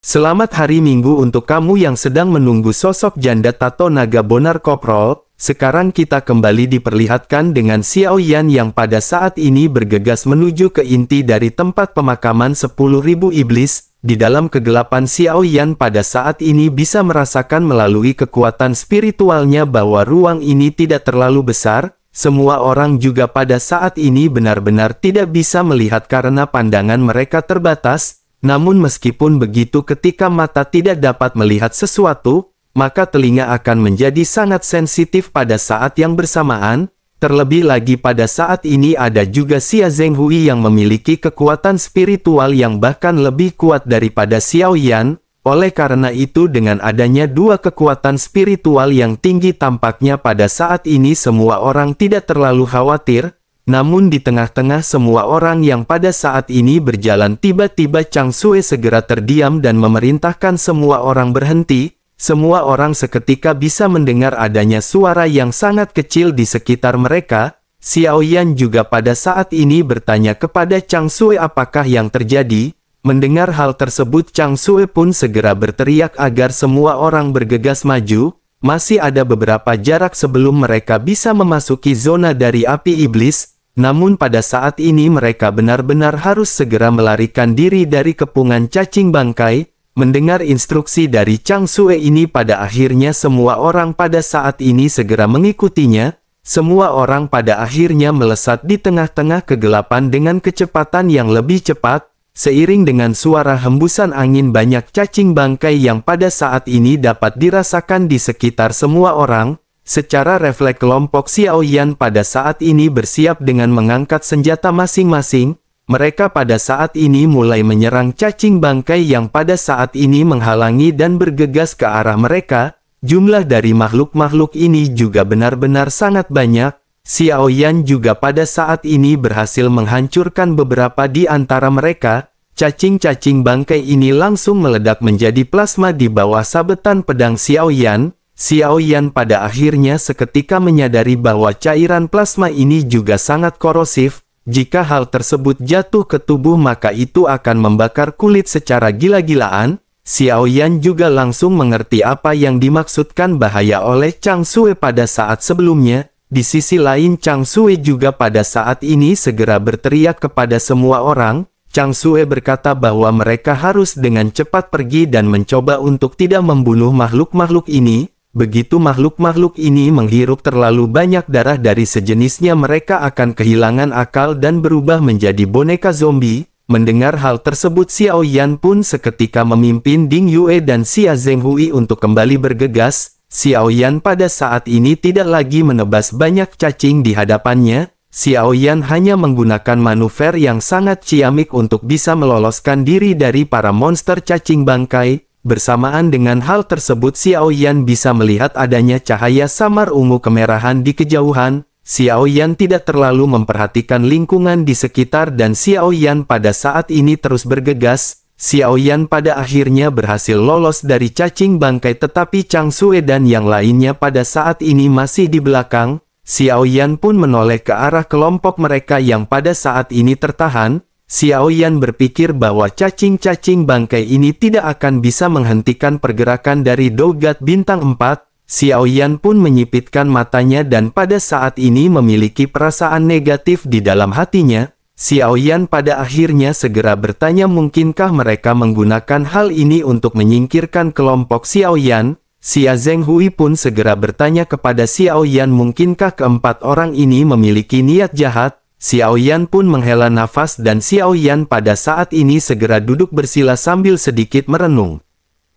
Selamat hari Minggu untuk kamu yang sedang menunggu sosok janda tato naga bonar koprol. Sekarang kita kembali diperlihatkan dengan Xiao Yan yang pada saat ini bergegas menuju ke inti dari tempat pemakaman 10.000 iblis. Di dalam kegelapan, Xiao Yan pada saat ini bisa merasakan melalui kekuatan spiritualnya bahwa ruang ini tidak terlalu besar. Semua orang juga pada saat ini benar-benar tidak bisa melihat karena pandangan mereka terbatas. Namun meskipun begitu, ketika mata tidak dapat melihat sesuatu, maka telinga akan menjadi sangat sensitif pada saat yang bersamaan. Terlebih lagi pada saat ini ada juga Xia Zhenghui yang memiliki kekuatan spiritual yang bahkan lebih kuat daripada Xiao Yan. Oleh karena itu, dengan adanya dua kekuatan spiritual yang tinggi, tampaknya pada saat ini semua orang tidak terlalu khawatir. Namun di tengah-tengah semua orang yang pada saat ini berjalan, tiba-tiba Chang Sue segera terdiam dan memerintahkan semua orang berhenti. Semua orang seketika bisa mendengar adanya suara yang sangat kecil di sekitar mereka. Xiao Yan juga pada saat ini bertanya kepada Chang Sue apakah yang terjadi. Mendengar hal tersebut, Chang Sue pun segera berteriak agar semua orang bergegas maju. Masih ada beberapa jarak sebelum mereka bisa memasuki zona dari api iblis. Namun pada saat ini mereka benar-benar harus segera melarikan diri dari kepungan cacing bangkai. Mendengar instruksi dari Chang Sue ini, pada akhirnya semua orang pada saat ini segera mengikutinya. Semua orang pada akhirnya melesat di tengah-tengah kegelapan dengan kecepatan yang lebih cepat. Seiring dengan suara hembusan angin, banyak cacing bangkai yang pada saat ini dapat dirasakan di sekitar semua orang. Secara refleks kelompok Xiao Yan pada saat ini bersiap dengan mengangkat senjata masing-masing. Mereka pada saat ini mulai menyerang cacing bangkai yang pada saat ini menghalangi dan bergegas ke arah mereka. Jumlah dari makhluk-makhluk ini juga benar-benar sangat banyak. Xiao Yan juga pada saat ini berhasil menghancurkan beberapa di antara mereka. Cacing-cacing bangkai ini langsung meledak menjadi plasma di bawah sabetan pedang Xiao Yan. Xiao Yan pada akhirnya seketika menyadari bahwa cairan plasma ini juga sangat korosif. Jika hal tersebut jatuh ke tubuh, maka itu akan membakar kulit secara gila-gilaan. Xiao Yan juga langsung mengerti apa yang dimaksudkan bahaya oleh Chang Sue pada saat sebelumnya. Di sisi lain, Chang Sue juga pada saat ini segera berteriak kepada semua orang. Chang Sue berkata bahwa mereka harus dengan cepat pergi dan mencoba untuk tidak membunuh makhluk-makhluk ini. Begitu makhluk-makhluk ini menghirup terlalu banyak darah dari sejenisnya, mereka akan kehilangan akal dan berubah menjadi boneka zombie. Mendengar hal tersebut, Xiao Yan pun seketika memimpin Ding Yue dan Xia Zhenghui untuk kembali bergegas. Xiao Yan pada saat ini tidak lagi menebas banyak cacing di hadapannya. Xiao Yan hanya menggunakan manuver yang sangat ciamik untuk bisa meloloskan diri dari para monster cacing bangkai. Bersamaan dengan hal tersebut, Xiao Yan bisa melihat adanya cahaya samar ungu kemerahan di kejauhan. Xiao Yan tidak terlalu memperhatikan lingkungan di sekitar dan Xiao Yan pada saat ini terus bergegas. Xiao Yan pada akhirnya berhasil lolos dari cacing bangkai, tetapi Chang Sue dan yang lainnya pada saat ini masih di belakang. Xiao Yan pun menoleh ke arah kelompok mereka yang pada saat ini tertahan. Xiao Yan berpikir bahwa cacing-cacing bangkai ini tidak akan bisa menghentikan pergerakan dari Dogat Bintang 4. Xiao Yan pun menyipitkan matanya dan pada saat ini memiliki perasaan negatif di dalam hatinya. Xiao Yan pada akhirnya segera bertanya mungkinkah mereka menggunakan hal ini untuk menyingkirkan kelompok Xiao Yan. Xia Zhenghui pun segera bertanya kepada Xiao Yan mungkinkah keempat orang ini memiliki niat jahat. Xiao Yan pun menghela nafas dan Xiao Yan pada saat ini segera duduk bersila sambil sedikit merenung.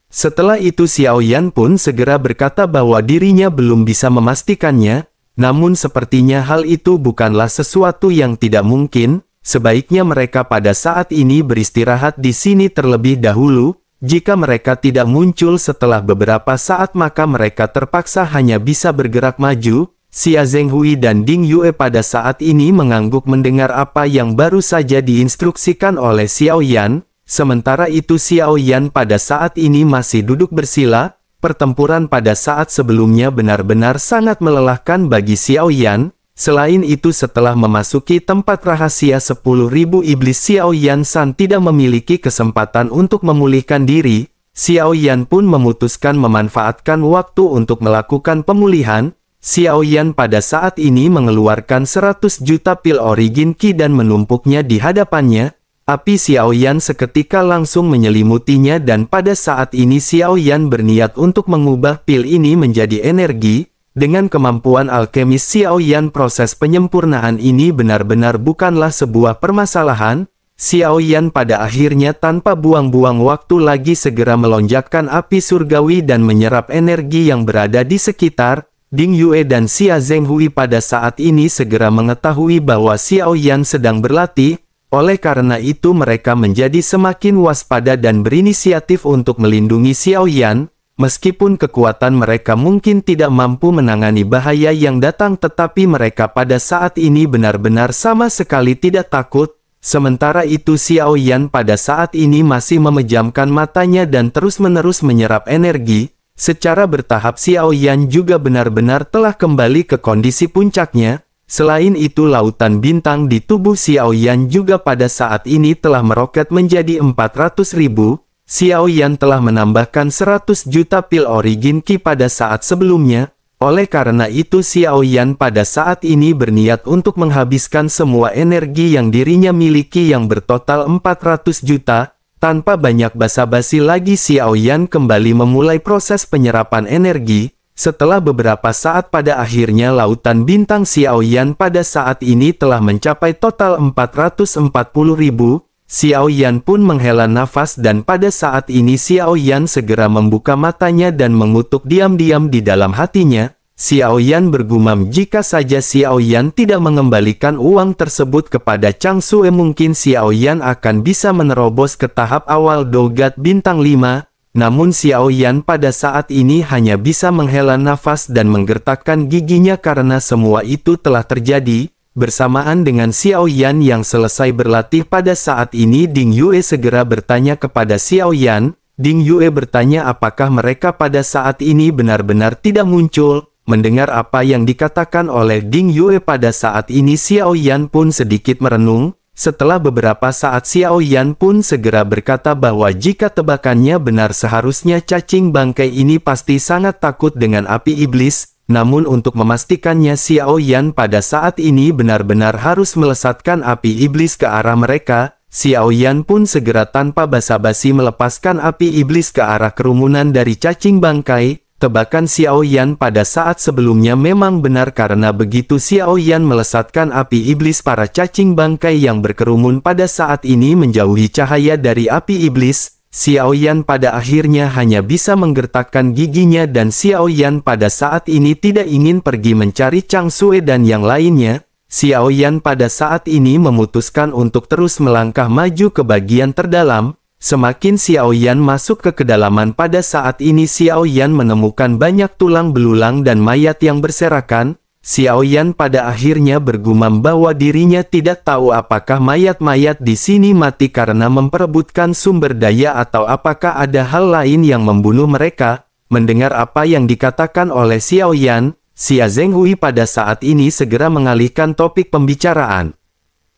Setelah itu Xiao Yan pun segera berkata bahwa dirinya belum bisa memastikannya, namun sepertinya hal itu bukanlah sesuatu yang tidak mungkin. Sebaiknya mereka pada saat ini beristirahat di sini terlebih dahulu. Jika mereka tidak muncul setelah beberapa saat, maka mereka terpaksa hanya bisa bergerak maju. Xia Zhenghui dan Ding Yue pada saat ini mengangguk mendengar apa yang baru saja diinstruksikan oleh Xiao Yan. Sementara itu Xiao Yan pada saat ini masih duduk bersila. Pertempuran pada saat sebelumnya benar-benar sangat melelahkan bagi Xiao Yan. Selain itu, setelah memasuki tempat rahasia 10.000 iblis, Xiao Yan San tidak memiliki kesempatan untuk memulihkan diri. Xiao Yan pun memutuskan memanfaatkan waktu untuk melakukan pemulihan. Xiao Yan pada saat ini mengeluarkan 100 juta pil origin Qi dan menumpuknya di hadapannya. Api Xiao Yan seketika langsung menyelimutinya dan pada saat ini Xiao Yan berniat untuk mengubah pil ini menjadi energi. Dengan kemampuan alkemis Xiao Yan, proses penyempurnaan ini benar-benar bukanlah sebuah permasalahan. Xiao Yan pada akhirnya tanpa buang-buang waktu lagi segera melonjakkan api surgawi dan menyerap energi yang berada di sekitar. Ding Yue dan Xia Zhenghui pada saat ini segera mengetahui bahwa Xiao Yan sedang berlatih, oleh karena itu mereka menjadi semakin waspada dan berinisiatif untuk melindungi Xiao Yan. Meskipun kekuatan mereka mungkin tidak mampu menangani bahaya yang datang, tetapi mereka pada saat ini benar-benar sama sekali tidak takut. Sementara itu Xiao Yan pada saat ini masih memejamkan matanya dan terus-menerus menyerap energi. Secara bertahap Xiao Yan juga benar-benar telah kembali ke kondisi puncaknya. Selain itu lautan bintang di tubuh Xiao Yan juga pada saat ini telah meroket menjadi 400.000. Xiao Yan telah menambahkan 100 juta pil origin Qi pada saat sebelumnya. Oleh karena itu Xiao Yan pada saat ini berniat untuk menghabiskan semua energi yang dirinya miliki yang bertotal 400 juta. Tanpa banyak basa-basi lagi Xiao Yan kembali memulai proses penyerapan energi. Setelah beberapa saat pada akhirnya lautan bintang Xiao Yan pada saat ini telah mencapai total 440.000. Xiao Yan pun menghela nafas dan pada saat ini Xiao Yan segera membuka matanya dan mengutuk diam-diam di dalam hatinya. Xiao Yan bergumam, jika saja Xiao Yan tidak mengembalikan uang tersebut kepada Chang Sue, mungkin Xiao Yan akan bisa menerobos ke tahap awal Dogat Bintang 5. Namun Xiao Yan pada saat ini hanya bisa menghela nafas dan menggertakkan giginya karena semua itu telah terjadi. Bersamaan dengan Xiao Yan yang selesai berlatih pada saat ini, Ding Yue segera bertanya kepada Xiao Yan. Ding Yue bertanya apakah mereka pada saat ini benar-benar tidak muncul. Mendengar apa yang dikatakan oleh Ding Yue pada saat ini Xiao Yan pun sedikit merenung. Setelah beberapa saat Xiao Yan pun segera berkata bahwa jika tebakannya benar seharusnya cacing bangkai ini pasti sangat takut dengan api iblis. Namun untuk memastikannya Xiao Yan pada saat ini benar-benar harus melesatkan api iblis ke arah mereka. Xiao Yan pun segera tanpa basa-basi melepaskan api iblis ke arah kerumunan dari cacing bangkai. Tebakan Xiao Yan pada saat sebelumnya memang benar karena begitu Xiao Yan melesatkan api iblis, para cacing bangkai yang berkerumun pada saat ini menjauhi cahaya dari api iblis. Xiao Yan pada akhirnya hanya bisa menggertakkan giginya dan Xiao Yan pada saat ini tidak ingin pergi mencari Chang Sue dan yang lainnya. Xiao Yan pada saat ini memutuskan untuk terus melangkah maju ke bagian terdalam. Semakin Xiao Yan masuk ke kedalaman, pada saat ini Xiao Yan menemukan banyak tulang belulang dan mayat yang berserakan. Xiao Yan pada akhirnya bergumam bahwa dirinya tidak tahu apakah mayat-mayat di sini mati karena memperebutkan sumber daya atau apakah ada hal lain yang membunuh mereka. Mendengar apa yang dikatakan oleh Xiao Yan, Xia Zhenghui pada saat ini segera mengalihkan topik pembicaraan.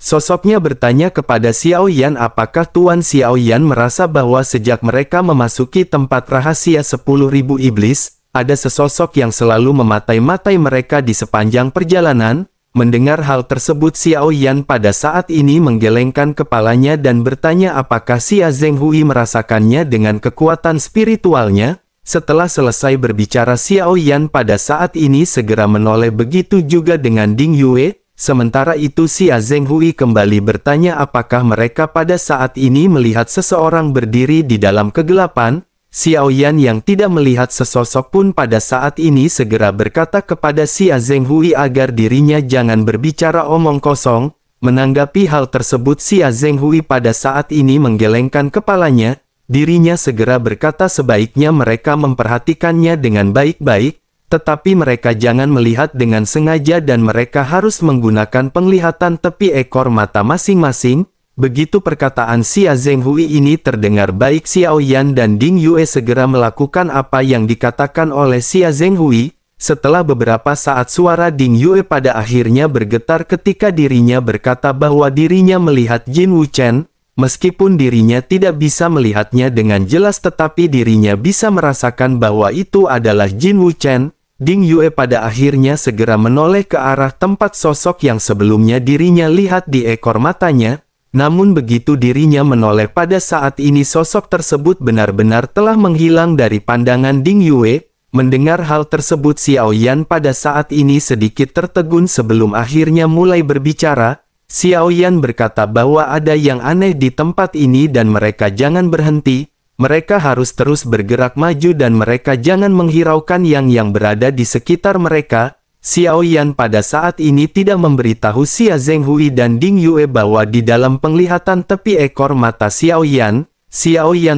Sosoknya bertanya kepada Xiao Yan apakah Tuan Xiao Yan merasa bahwa sejak mereka memasuki tempat rahasia 10.000 iblis, ada sesosok yang selalu mematai-matai mereka di sepanjang perjalanan. Mendengar hal tersebut Xiao Yan pada saat ini menggelengkan kepalanya dan bertanya apakah Xia Zhenghui merasakannya dengan kekuatan spiritualnya. Setelah selesai berbicara Xiao Yan pada saat ini segera menoleh, begitu juga dengan Ding Yue. Sementara itu Xia Zhenghui kembali bertanya apakah mereka pada saat ini melihat seseorang berdiri di dalam kegelapan. Xiao Yan yang tidak melihat sesosok pun pada saat ini segera berkata kepada Xia Zhenghui agar dirinya jangan berbicara omong kosong. Menanggapi hal tersebut Xia Zhenghui pada saat ini menggelengkan kepalanya. Dirinya segera berkata sebaiknya mereka memperhatikannya dengan baik-baik. Tetapi mereka jangan melihat dengan sengaja dan mereka harus menggunakan penglihatan tepi ekor mata masing-masing. Begitu perkataan Xia Zhenghui ini terdengar baik, Xiao Yan dan Ding Yue segera melakukan apa yang dikatakan oleh Xia Zhenghui. Setelah beberapa saat suara Ding Yue pada akhirnya bergetar ketika dirinya berkata bahwa dirinya melihat Jin Wuchen. Meskipun dirinya tidak bisa melihatnya dengan jelas tetapi dirinya bisa merasakan bahwa itu adalah Jin Wuchen. Ding Yue pada akhirnya segera menoleh ke arah tempat sosok yang sebelumnya dirinya lihat di ekor matanya. Namun begitu dirinya menoleh pada saat ini sosok tersebut benar-benar telah menghilang dari pandangan Ding Yue. Mendengar hal tersebut Xiao Yan pada saat ini sedikit tertegun sebelum akhirnya mulai berbicara. Xiao Yan berkata bahwa ada yang aneh di tempat ini dan mereka jangan berhenti. Mereka harus terus bergerak maju dan mereka jangan menghiraukan yang berada di sekitar mereka. Xiao Yan pada saat ini tidak memberitahu Xia Zhenghui dan Ding Yue bahwa di dalam penglihatan tepi ekor mata Xiao Yan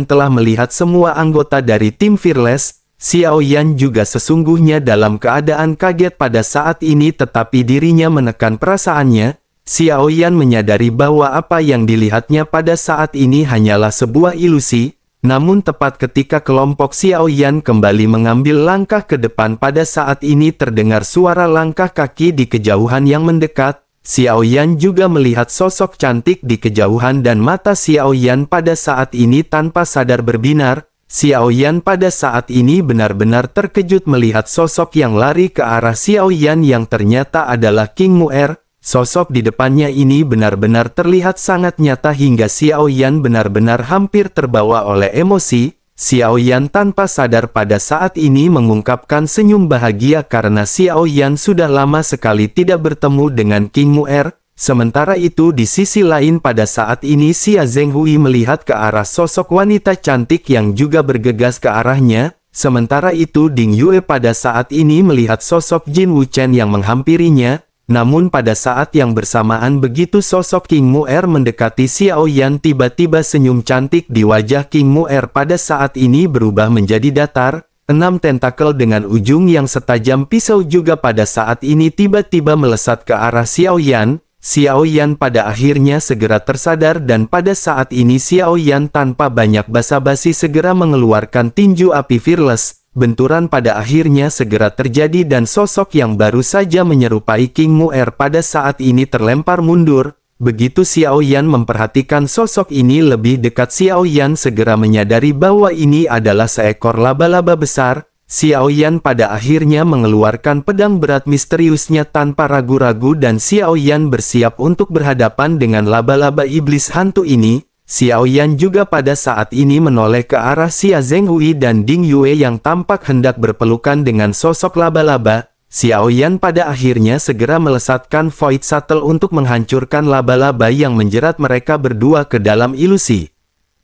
telah melihat semua anggota dari tim Fearless. Xiao Yan juga sesungguhnya dalam keadaan kaget pada saat ini tetapi dirinya menekan perasaannya. Xiao Yan menyadari bahwa apa yang dilihatnya pada saat ini hanyalah sebuah ilusi. Namun tepat ketika kelompok Xiao Yan kembali mengambil langkah ke depan pada saat ini terdengar suara langkah kaki di kejauhan yang mendekat. Xiao Yan juga melihat sosok cantik di kejauhan dan mata Xiao Yan pada saat ini tanpa sadar berbinar. Xiao Yan pada saat ini benar-benar terkejut melihat sosok yang lari ke arah Xiao Yan yang ternyata adalah King Mu'er. Sosok di depannya ini benar-benar terlihat sangat nyata hingga Xiao Yan benar-benar hampir terbawa oleh emosi. Xiao Yan tanpa sadar pada saat ini mengungkapkan senyum bahagia karena Xiao Yan sudah lama sekali tidak bertemu dengan King Mu'er. Sementara itu di sisi lain pada saat ini Xia Zhenghui melihat ke arah sosok wanita cantik yang juga bergegas ke arahnya. Sementara itu Ding Yue pada saat ini melihat sosok Jin Wuchen yang menghampirinya. Namun pada saat yang bersamaan begitu sosok King Mu'er mendekati Xiao Yan tiba-tiba senyum cantik di wajah King Mu'er pada saat ini berubah menjadi datar. 6 tentakel dengan ujung yang setajam pisau juga pada saat ini tiba-tiba melesat ke arah Xiao Yan. Xiao Yan pada akhirnya segera tersadar dan pada saat ini Xiao Yan tanpa banyak basa-basi segera mengeluarkan tinju api Fearless. Benturan pada akhirnya segera terjadi dan sosok yang baru saja menyerupai King Mu'er pada saat ini terlempar mundur. Begitu Xiao Yan memperhatikan sosok ini lebih dekat Xiao Yan segera menyadari bahwa ini adalah seekor laba-laba besar. Xiao Yan pada akhirnya mengeluarkan pedang berat misteriusnya tanpa ragu-ragu dan Xiao Yan bersiap untuk berhadapan dengan laba-laba iblis hantu ini. Xiao Yan juga pada saat ini menoleh ke arah Xia Zhenghui dan Ding Yue yang tampak hendak berpelukan dengan sosok laba-laba. Xiao Yan pada akhirnya segera melesatkan Void Shuttle untuk menghancurkan laba-laba yang menjerat mereka berdua ke dalam ilusi.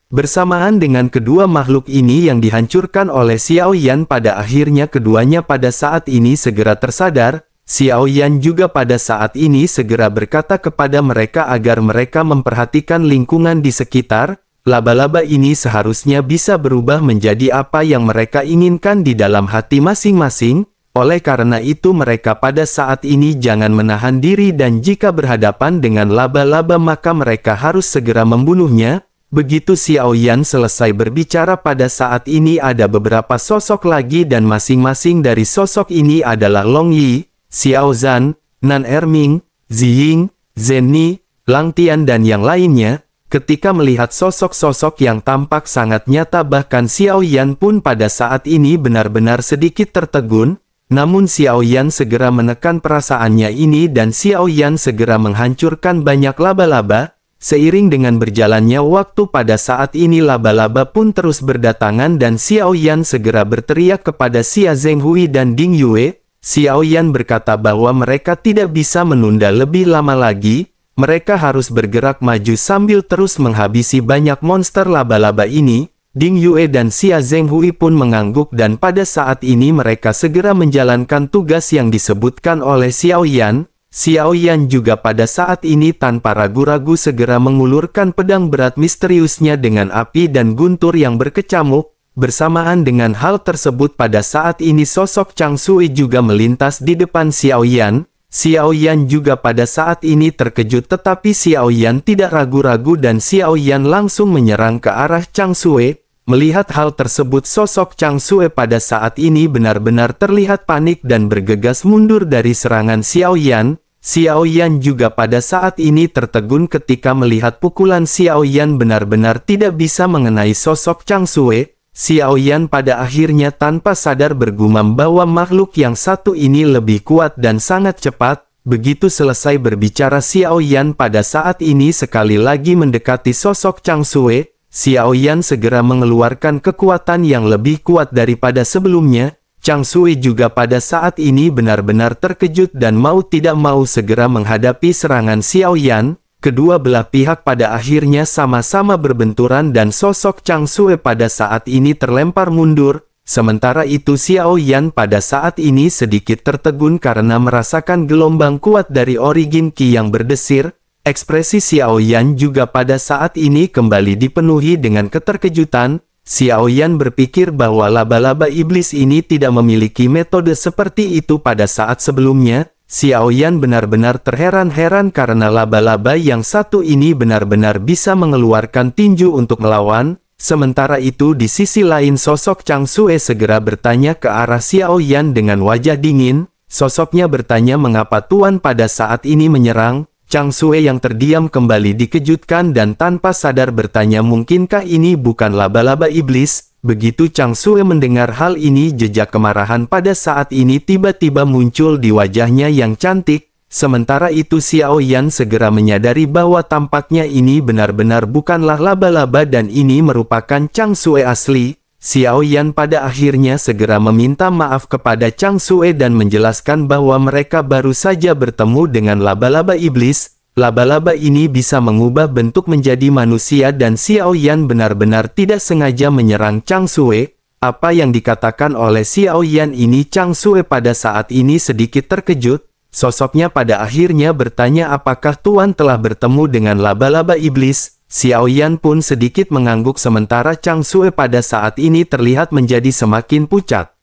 Bersamaan dengan kedua makhluk ini yang dihancurkan oleh Xiao Yan pada akhirnya keduanya pada saat ini segera tersadar. Xiao Yan juga pada saat ini segera berkata kepada mereka agar mereka memperhatikan lingkungan di sekitar. Laba-laba ini seharusnya bisa berubah menjadi apa yang mereka inginkan di dalam hati masing-masing. Oleh karena itu mereka pada saat ini jangan menahan diri dan jika berhadapan dengan laba-laba maka mereka harus segera membunuhnya. Begitu Xiao Yan selesai berbicara pada saat ini ada beberapa sosok lagi dan masing-masing dari sosok ini adalah Long Yi, Xiao Zhan, Nan Erming, Ziying, Zhenni, Lang Tian dan yang lainnya. Ketika melihat sosok-sosok yang tampak sangat nyata bahkan Xiao Yan pun pada saat ini benar-benar sedikit tertegun. Namun Xiao Yan segera menekan perasaannya ini dan Xiao Yan segera menghancurkan banyak laba-laba. Seiring dengan berjalannya waktu pada saat ini laba-laba pun terus berdatangan dan Xiao Yan segera berteriak kepada Xia Zhenghui dan Ding Yue. Xiao Yan berkata bahwa mereka tidak bisa menunda lebih lama lagi, mereka harus bergerak maju sambil terus menghabisi banyak monster laba-laba ini. Ding Yue dan Xia Zhenghui pun mengangguk dan pada saat ini mereka segera menjalankan tugas yang disebutkan oleh Xiao Yan. Xiao Yan juga pada saat ini tanpa ragu-ragu segera mengulurkan pedang berat misteriusnya dengan api dan guntur yang berkecamuk. Bersamaan dengan hal tersebut pada saat ini sosok Chang Sui juga melintas di depan Xiao Yan. Xiao Yan juga pada saat ini terkejut tetapi Xiao Yan tidak ragu-ragu dan Xiao Yan langsung menyerang ke arah Chang Sui. Melihat hal tersebut sosok Chang Sui pada saat ini benar-benar terlihat panik dan bergegas mundur dari serangan Xiao Yan. Xiao Yan juga pada saat ini tertegun ketika melihat pukulan Xiao Yan benar-benar tidak bisa mengenai sosok Chang Sue. Xiao Yan pada akhirnya tanpa sadar bergumam bahwa makhluk yang satu ini lebih kuat dan sangat cepat. Begitu selesai berbicara Xiao Yan pada saat ini sekali lagi mendekati sosok Chang Sue, Xiao Yan segera mengeluarkan kekuatan yang lebih kuat daripada sebelumnya. Chang Sue juga pada saat ini benar-benar terkejut dan mau tidak mau segera menghadapi serangan Xiao Yan. Kedua belah pihak pada akhirnya sama-sama berbenturan dan sosok Chang Sue pada saat ini terlempar mundur. Sementara itu Xiao Yan pada saat ini sedikit tertegun karena merasakan gelombang kuat dari origin Qi yang berdesir. Ekspresi Xiao Yan juga pada saat ini kembali dipenuhi dengan keterkejutan. Xiao Yan berpikir bahwa laba-laba iblis ini tidak memiliki metode seperti itu pada saat sebelumnya. Xiao Yan benar-benar terheran-heran karena laba-laba yang satu ini benar-benar bisa mengeluarkan tinju untuk melawan. Sementara itu di sisi lain sosok Chang Sue segera bertanya ke arah Xiao Yan dengan wajah dingin. Sosoknya bertanya mengapa Tuan pada saat ini menyerang. Chang Sue yang terdiam kembali dikejutkan dan tanpa sadar bertanya mungkinkah ini bukan laba-laba iblis. Begitu Chang Sue mendengar hal ini jejak kemarahan pada saat ini tiba-tiba muncul di wajahnya yang cantik. Sementara itu Xiao Yan segera menyadari bahwa tampaknya ini benar-benar bukanlah laba-laba dan ini merupakan Chang Sue asli. Xiao Yan pada akhirnya segera meminta maaf kepada Chang Sue dan menjelaskan bahwa mereka baru saja bertemu dengan laba-laba iblis. Laba-laba ini bisa mengubah bentuk menjadi manusia dan Xiao Yan benar-benar tidak sengaja menyerang Chang Sue. Apa yang dikatakan oleh Xiao Yan ini Chang Sue pada saat ini sedikit terkejut. Sosoknya pada akhirnya bertanya apakah Tuan telah bertemu dengan laba-laba iblis. Xiao Yan pun sedikit mengangguk sementara Chang Sue pada saat ini terlihat menjadi semakin pucat.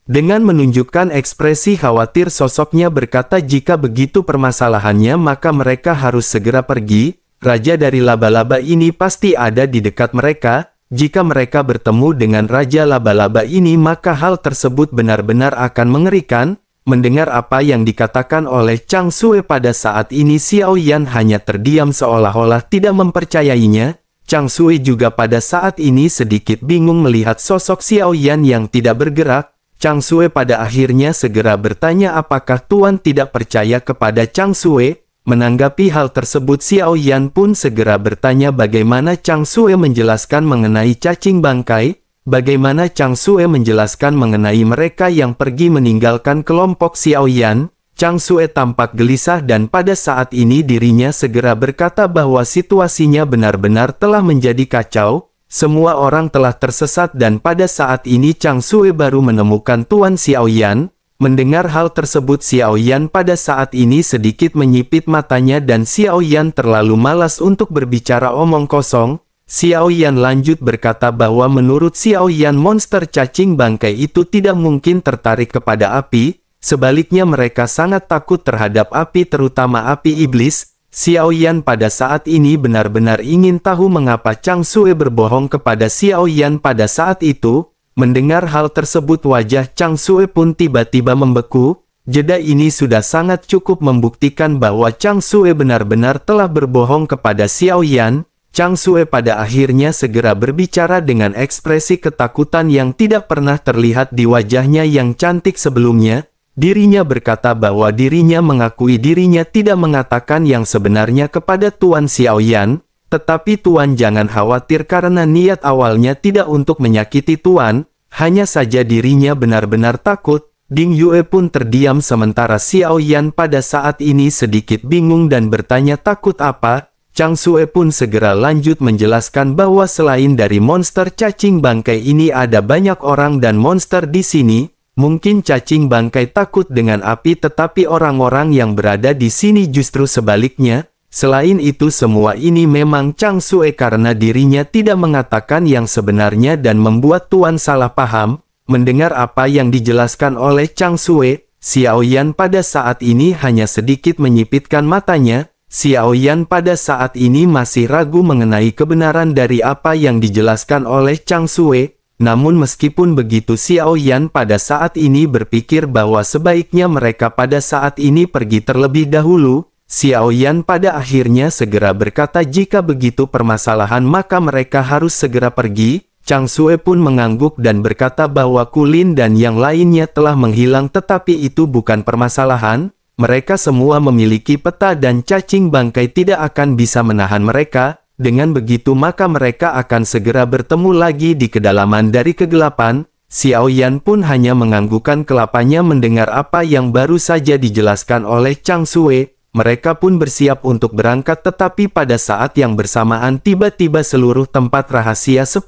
Dengan menunjukkan ekspresi khawatir sosoknya berkata jika begitu permasalahannya maka mereka harus segera pergi. Raja dari laba-laba ini pasti ada di dekat mereka. Jika mereka bertemu dengan Raja laba-laba ini maka hal tersebut benar-benar akan mengerikan. Mendengar apa yang dikatakan oleh Chang Sue pada saat ini Xiao Yan hanya terdiam seolah-olah tidak mempercayainya. Chang Sue juga pada saat ini sedikit bingung melihat sosok Xiao Yan yang tidak bergerak. Chang Sue pada akhirnya segera bertanya apakah Tuan tidak percaya kepada Chang Sue. Menanggapi hal tersebut Xiao Yan pun segera bertanya bagaimana Chang Sue menjelaskan mengenai cacing bangkai. Bagaimana Chang Sue menjelaskan mengenai mereka yang pergi meninggalkan kelompok Xiao Yan. Chang Sue tampak gelisah dan pada saat ini dirinya segera berkata bahwa situasinya benar-benar telah menjadi kacau. Semua orang telah tersesat dan pada saat ini Chang Sue baru menemukan Tuan Xiao Yan. Mendengar hal tersebut Xiao Yan pada saat ini sedikit menyipit matanya dan Xiao Yan terlalu malas untuk berbicara omong kosong. Xiao Yan lanjut berkata bahwa menurut Xiao Yan monster cacing bangkai itu tidak mungkin tertarik kepada api, sebaliknya mereka sangat takut terhadap api terutama api iblis. Xiao Yan pada saat ini benar-benar ingin tahu mengapa Chang Sue berbohong kepada Xiao Yan pada saat itu. Mendengar hal tersebut wajah Chang Sue pun tiba-tiba membeku. Jeda ini sudah sangat cukup membuktikan bahwa Chang Sue benar-benar telah berbohong kepada Xiao Yan. Chang Sue pada akhirnya segera berbicara dengan ekspresi ketakutan yang tidak pernah terlihat di wajahnya yang cantik sebelumnya. Dirinya berkata bahwa dirinya mengakui dirinya tidak mengatakan yang sebenarnya kepada Tuan Xiao Yan. Tetapi Tuan jangan khawatir karena niat awalnya tidak untuk menyakiti Tuan. Hanya saja dirinya benar-benar takut. Ding Yue pun terdiam sementara Xiao Yan pada saat ini sedikit bingung dan bertanya takut apa. Chang Sue pun segera lanjut menjelaskan bahwa selain dari monster cacing bangkai ini ada banyak orang dan monster di sini. Mungkin cacing bangkai takut dengan api tetapi orang-orang yang berada di sini justru sebaliknya. Selain itu semua ini memang Chang Sue karena dirinya tidak mengatakan yang sebenarnya dan membuat Tuan salah paham. Mendengar apa yang dijelaskan oleh Chang Sue, Xiao Yan pada saat ini hanya sedikit menyipitkan matanya. Xiao Yan pada saat ini masih ragu mengenai kebenaran dari apa yang dijelaskan oleh Chang Sue. Namun meskipun begitu Xiao Yan pada saat ini berpikir bahwa sebaiknya mereka pada saat ini pergi terlebih dahulu. Xiao Yan pada akhirnya segera berkata jika begitu permasalahan maka mereka harus segera pergi. Chang Sue pun mengangguk dan berkata bahwa Kulin dan yang lainnya telah menghilang tetapi itu bukan permasalahan. Mereka semua memiliki peta dan cacing bangkai tidak akan bisa menahan mereka. Dengan begitu maka mereka akan segera bertemu lagi di kedalaman dari kegelapan. Xiao Yan pun hanya menganggukkan kelapanya mendengar apa yang baru saja dijelaskan oleh Chang Sue. Mereka pun bersiap untuk berangkat tetapi pada saat yang bersamaan tiba-tiba seluruh tempat rahasia 10.000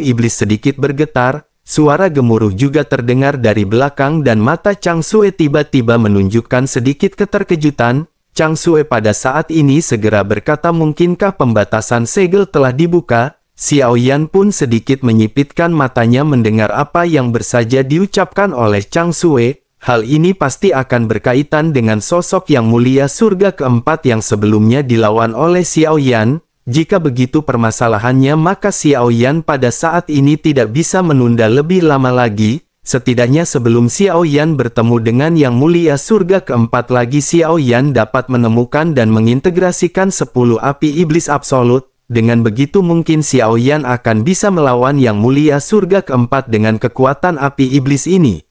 iblis sedikit bergetar. Suara gemuruh juga terdengar dari belakang dan mata Chang Sue tiba-tiba menunjukkan sedikit keterkejutan. Chang Sue pada saat ini segera berkata mungkinkah pembatasan segel telah dibuka? Xiao Yan pun sedikit menyipitkan matanya mendengar apa yang bersaja diucapkan oleh Chang Sue. Hal ini pasti akan berkaitan dengan sosok yang mulia surga keempat yang sebelumnya dilawan oleh Xiao Yan. Jika begitu permasalahannya maka Xiao Yan pada saat ini tidak bisa menunda lebih lama lagi. Setidaknya sebelum Xiao Yan bertemu dengan yang mulia surga keempat lagi Xiao Yan dapat menemukan dan mengintegrasikan 10 api iblis absolut. Dengan begitu mungkin Xiao Yan akan bisa melawan yang mulia surga keempat dengan kekuatan api iblis ini.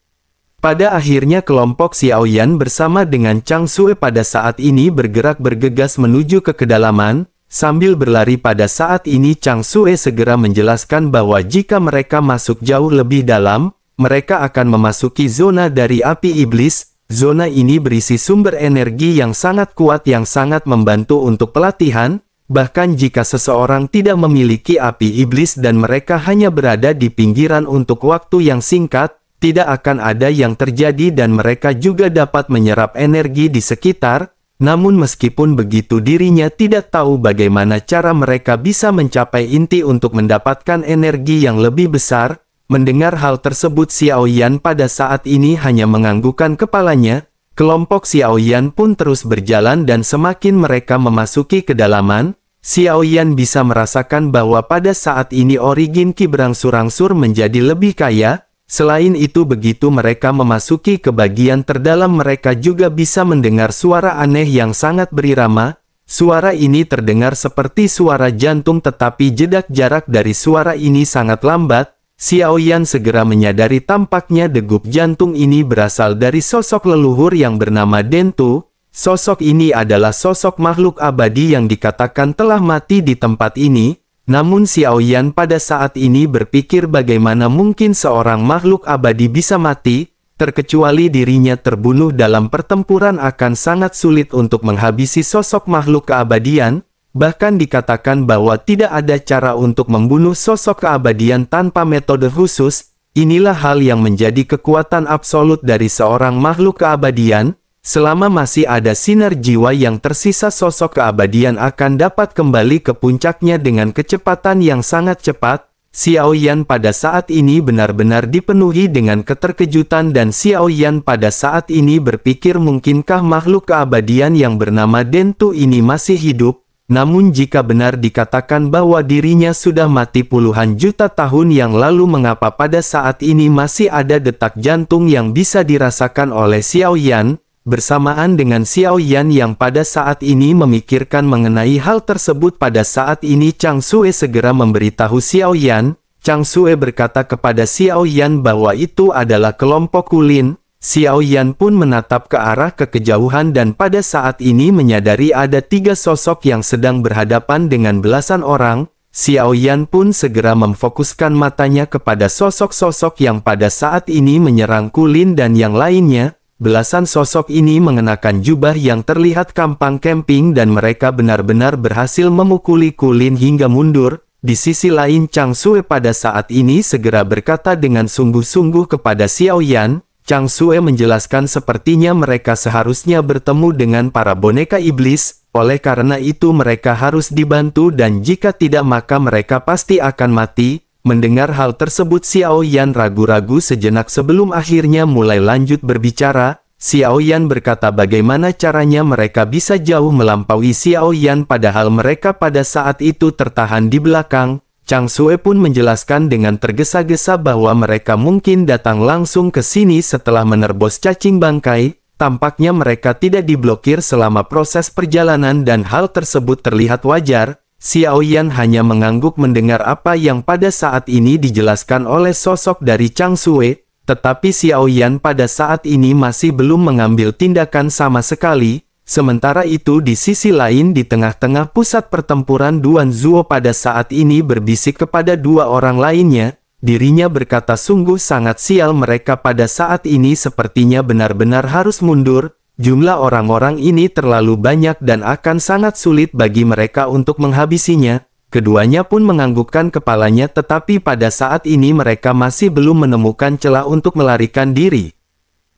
Pada akhirnya kelompok Xiao Yan bersama dengan Chang Sue pada saat ini bergerak bergegas menuju ke kedalaman. Sambil berlari pada saat ini Chang Sue segera menjelaskan bahwa jika mereka masuk jauh lebih dalam, mereka akan memasuki zona dari api iblis. Zona ini berisi sumber energi yang sangat kuat yang sangat membantu untuk pelatihan. Bahkan jika seseorang tidak memiliki api iblis dan mereka hanya berada di pinggiran untuk waktu yang singkat, tidak akan ada yang terjadi dan mereka juga dapat menyerap energi di sekitar. Namun meskipun begitu dirinya tidak tahu bagaimana cara mereka bisa mencapai inti untuk mendapatkan energi yang lebih besar. Mendengar hal tersebut Xiao Yan pada saat ini hanya menganggukkan kepalanya. Kelompok Xiao Yan pun terus berjalan dan semakin mereka memasuki kedalaman, Xiao Yan bisa merasakan bahwa pada saat ini origin Qi berangsur-angsur menjadi lebih kaya. Selain itu begitu mereka memasuki ke bagian terdalam mereka juga bisa mendengar suara aneh yang sangat berirama. Suara ini terdengar seperti suara jantung tetapi jedak jarak dari suara ini sangat lambat. Xiao Yan segera menyadari tampaknya degup jantung ini berasal dari sosok leluhur yang bernama Dentu. Sosok ini adalah sosok makhluk abadi yang dikatakan telah mati di tempat ini. Namun Xiao Yan pada saat ini berpikir bagaimana mungkin seorang makhluk abadi bisa mati, terkecuali dirinya terbunuh dalam pertempuran akan sangat sulit untuk menghabisi sosok makhluk keabadian. Bahkan dikatakan bahwa tidak ada cara untuk membunuh sosok keabadian tanpa metode khusus. Inilah hal yang menjadi kekuatan absolut dari seorang makhluk keabadian. Selama masih ada sinar jiwa yang tersisa sosok keabadian akan dapat kembali ke puncaknya dengan kecepatan yang sangat cepat. Xiao Yan pada saat ini benar-benar dipenuhi dengan keterkejutan dan Xiao Yan pada saat ini berpikir mungkinkah makhluk keabadian yang bernama Dentu ini masih hidup. Namun jika benar dikatakan bahwa dirinya sudah mati puluhan juta tahun yang lalu mengapa pada saat ini masih ada detak jantung yang bisa dirasakan oleh Xiao Yan? Bersamaan dengan Xiao Yan yang pada saat ini memikirkan mengenai hal tersebut pada saat ini Chang Sue segera memberitahu Xiao Yan. Chang Sue berkata kepada Xiao Yan bahwa itu adalah kelompok Kulin. Xiao Yan pun menatap ke arah kejauhan dan pada saat ini menyadari ada 3 sosok yang sedang berhadapan dengan belasan orang. Xiao Yan pun segera memfokuskan matanya kepada sosok-sosok yang pada saat ini menyerang Kulin dan yang lainnya. Belasan sosok ini mengenakan jubah yang terlihat kampang camping dan mereka benar-benar berhasil memukuli Kulin hingga mundur. Di sisi lain Chang Sue pada saat ini segera berkata dengan sungguh-sungguh kepada Xiao Yan. Chang Sue menjelaskan sepertinya mereka seharusnya bertemu dengan para boneka iblis, oleh karena itu mereka harus dibantu dan jika tidak maka mereka pasti akan mati. Mendengar hal tersebut Xiao Yan ragu-ragu sejenak sebelum akhirnya mulai lanjut berbicara. Xiao Yan berkata bagaimana caranya mereka bisa jauh melampaui Xiao Yan padahal mereka pada saat itu tertahan di belakang. Chang Sue pun menjelaskan dengan tergesa-gesa bahwa mereka mungkin datang langsung ke sini setelah menerobos cacing bangkai. Tampaknya mereka tidak diblokir selama proses perjalanan dan hal tersebut terlihat wajar. Xiao Yan hanya mengangguk mendengar apa yang pada saat ini dijelaskan oleh sosok dari Chang Sue, tetapi Xiao Yan pada saat ini masih belum mengambil tindakan sama sekali. Sementara itu di sisi lain di tengah-tengah pusat pertempuran Duan Zuo pada saat ini berbisik kepada dua orang lainnya. Dirinya berkata sungguh sangat sial mereka pada saat ini sepertinya benar-benar harus mundur. Jumlah orang-orang ini terlalu banyak dan akan sangat sulit bagi mereka untuk menghabisinya. Keduanya pun menganggukkan kepalanya tetapi pada saat ini mereka masih belum menemukan celah untuk melarikan diri.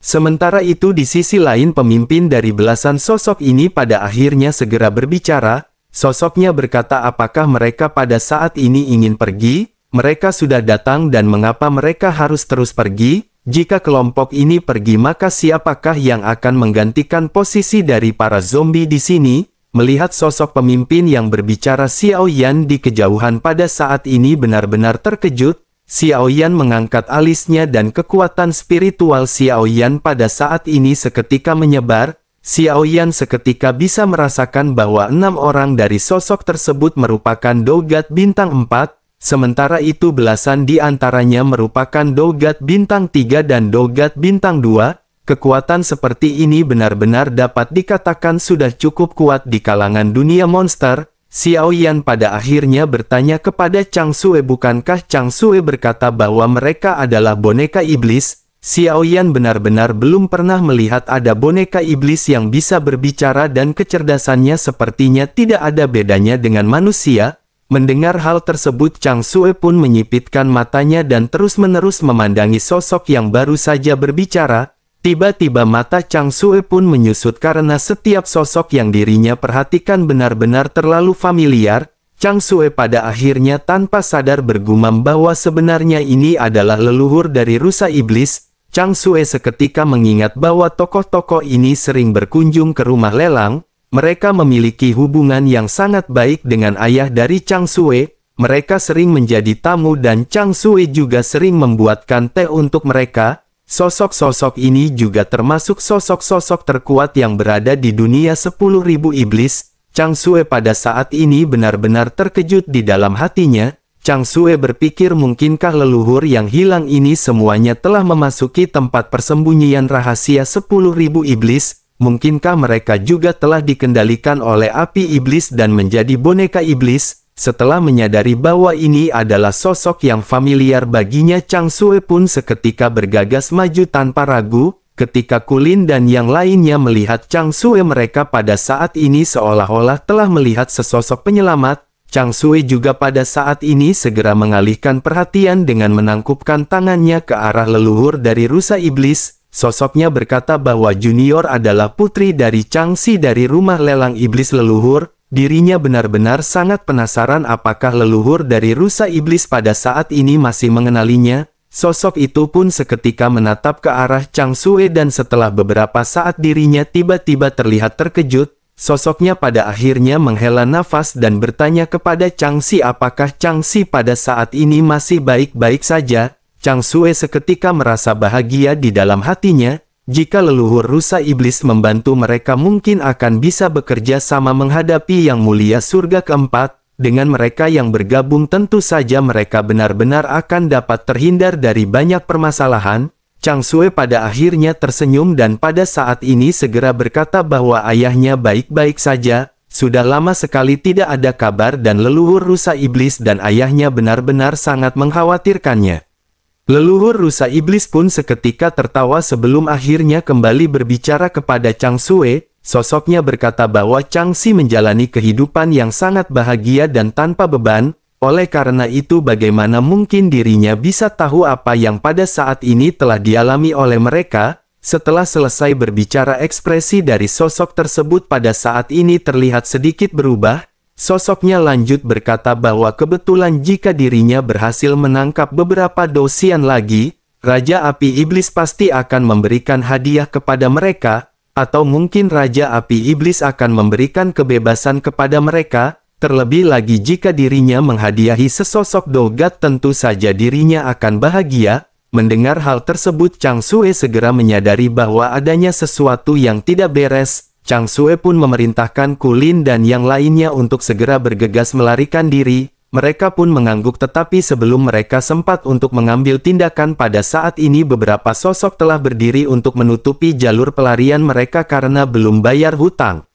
Sementara itu di sisi lain pemimpin dari belasan sosok ini pada akhirnya segera berbicara. Sosoknya berkata apakah mereka pada saat ini ingin pergi? Mereka sudah datang dan mengapa mereka harus terus pergi? Jika kelompok ini pergi maka siapakah yang akan menggantikan posisi dari para zombie di sini? Melihat sosok pemimpin yang berbicara Xiao Yan di kejauhan pada saat ini benar-benar terkejut. Xiao Yan mengangkat alisnya dan kekuatan spiritual Xiao Yan pada saat ini seketika menyebar. Xiao Yan seketika bisa merasakan bahwa 6 orang dari sosok tersebut merupakan Dogat Bintang 4. Sementara itu belasan di antaranya merupakan Dogat Bintang 3 dan Dogat Bintang 2. Kekuatan seperti ini benar-benar dapat dikatakan sudah cukup kuat di kalangan dunia monster. Xiao Yan pada akhirnya bertanya kepada Chang Sue bukankah Chang Sue berkata bahwa mereka adalah boneka iblis? Xiao Yan benar-benar belum pernah melihat ada boneka iblis yang bisa berbicara dan kecerdasannya sepertinya tidak ada bedanya dengan manusia. Mendengar hal tersebut Chang Sue pun menyipitkan matanya dan terus-menerus memandangi sosok yang baru saja berbicara. Tiba-tiba mata Chang Sue pun menyusut karena setiap sosok yang dirinya perhatikan benar-benar terlalu familiar. Chang Sue pada akhirnya tanpa sadar bergumam bahwa sebenarnya ini adalah leluhur dari rusa iblis. Chang Sue seketika mengingat bahwa tokoh-tokoh ini sering berkunjung ke rumah lelang. Mereka memiliki hubungan yang sangat baik dengan ayah dari Chang Sue. Mereka sering menjadi tamu dan Chang Sue juga sering membuatkan teh untuk mereka. Sosok-sosok ini juga termasuk sosok-sosok terkuat yang berada di dunia 10.000 iblis. Chang Sue pada saat ini benar-benar terkejut di dalam hatinya. Chang Sue berpikir mungkinkah leluhur yang hilang ini semuanya telah memasuki tempat persembunyian rahasia 10.000 iblis. Mungkinkah mereka juga telah dikendalikan oleh api iblis dan menjadi boneka iblis? Setelah menyadari bahwa ini adalah sosok yang familiar baginya Chang Sue pun seketika bergegas maju tanpa ragu. Ketika Kulin dan yang lainnya melihat Chang Sue mereka pada saat ini seolah-olah telah melihat sesosok penyelamat. Chang Sue juga pada saat ini segera mengalihkan perhatian dengan menangkupkan tangannya ke arah leluhur dari rusa iblis. Sosoknya berkata bahwa Junior adalah putri dari Chang Si dari rumah lelang iblis leluhur. Dirinya benar-benar sangat penasaran apakah leluhur dari rusa iblis pada saat ini masih mengenalinya. Sosok itu pun seketika menatap ke arah Chang Sue dan setelah beberapa saat dirinya tiba-tiba terlihat terkejut. Sosoknya pada akhirnya menghela nafas dan bertanya kepada Chang Si apakah Chang Si pada saat ini masih baik-baik saja. Chang Sue seketika merasa bahagia di dalam hatinya. Jika leluhur rusa iblis membantu mereka mungkin akan bisa bekerja sama menghadapi yang mulia surga keempat. Dengan mereka yang bergabung tentu saja mereka benar-benar akan dapat terhindar dari banyak permasalahan. Chang Sue pada akhirnya tersenyum dan pada saat ini segera berkata bahwa ayahnya baik-baik saja. Sudah lama sekali tidak ada kabar dan leluhur rusa iblis dan ayahnya benar-benar sangat mengkhawatirkannya. Leluhur rusa iblis pun seketika tertawa sebelum akhirnya kembali berbicara kepada Chang Sue. Sosoknya berkata bahwa Chang Si menjalani kehidupan yang sangat bahagia dan tanpa beban. Oleh karena itu bagaimana mungkin dirinya bisa tahu apa yang pada saat ini telah dialami oleh mereka? Setelah selesai berbicara ekspresi dari sosok tersebut pada saat ini terlihat sedikit berubah. Sosoknya lanjut berkata bahwa kebetulan jika dirinya berhasil menangkap beberapa dosian lagi, Raja Api Iblis pasti akan memberikan hadiah kepada mereka, atau mungkin Raja Api Iblis akan memberikan kebebasan kepada mereka. Terlebih lagi jika dirinya menghadiahi sesosok dogat, tentu saja dirinya akan bahagia. Mendengar hal tersebut, Chang Sue segera menyadari bahwa adanya sesuatu yang tidak beres. Chang Sue pun memerintahkan Kulin dan yang lainnya untuk segera bergegas melarikan diri. Mereka pun mengangguk, tetapi sebelum mereka sempat untuk mengambil tindakan, pada saat ini beberapa sosok telah berdiri untuk menutupi jalur pelarian mereka karena belum bayar hutang.